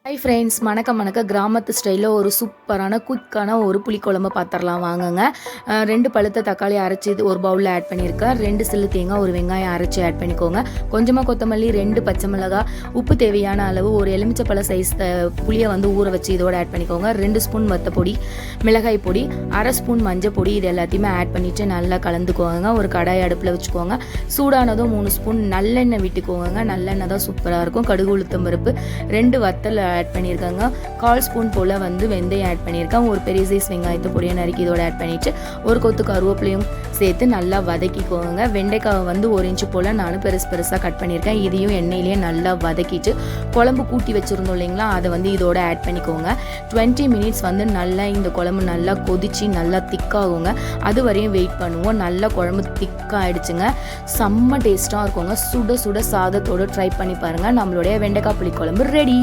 Hi friends, வணக்கம். கிராமத்து ஸ்டைலில் ஒரு சூப்பரான குயிக்கான ஒரு புளிக்குழம்பு பார்த்துடலாம் வாங்குங்க. 2 பழுத்த தக்காளி அரைச்சி இது ஒரு பவுலில் ஆட் பண்ணியிருக்கேன். 2 சில்லு தேங்காய், ஒரு வெங்காயம் அரைச்சி ஆட் பண்ணிக்கோங்க. கொஞ்சமாக கொத்தமல்லி, 2 பச்சை மிளகாய், உப்பு தேவையான அளவு, ஒரு எலுமிச்சப்பழ சைஸ் புளியை ஊற வச்சு இதோட ஆட் பண்ணிக்கோங்க. 2 ஸ்பூன் வத்த பொடி, மிளகாய் பொடி, அரை ஸ்பூன் மஞ்சள் பொடி, இது எல்லாத்தையுமே ஆட் பண்ணிவிட்டு நல்லா கலந்துக்கோங்க. ஒரு கடாய் அடுப்பில் வச்சுக்கோங்க. சூடானதும் 3 ஸ்பூன் நல்லெண்ணெய் விட்டுக்கோங்க. நல்லெண்ணெய் தான் சூப்பராக இருக்கும். கடுகு உளுத்தம் பருப்பு, 2 வத்தல் ஆட் பண்ணியிருக்காங்க. 1/4 ஸ்பூன் போல் வெந்தயம் ஆட் பண்ணியிருக்கேன். ஒரு பெரிய சைஸ் வெங்காயத்தை பொடியை நறுக்கி இதோட ஆட் பண்ணிவிட்டு ஒரு கொத்து கருவேப்பிலையும் சேர்த்து நல்லா வதக்கிக்கோங்க. வெண்டைக்காவை 1 இன்ச்சு போல் நான் பெருசாக கட் பண்ணியிருக்கேன். இதையும் எண்ணெயிலேயே நல்லா வதக்கிட்டு குழம்பு கூட்டி வச்சுருந்தோம் இல்லைங்களா, அதை இதோட ஆட் பண்ணிக்கோங்க. 20 மினிட்ஸ் நல்லா இந்த குழம்பு நல்லா கொதிச்சு நல்லா திக்காகுங்க. அது வரையும் வெயிட் பண்ணுவோம். நல்லா குழம்பு திக்காகிடுச்சுங்க. செம்ம டேஸ்ட்டாக இருக்குங்க. சுட சுட சாதத்தோடு ட்ரை பண்ணி பாருங்கள். நம்மளுடைய வெண்டைக்காய் புளி குழம்பு ரெடி.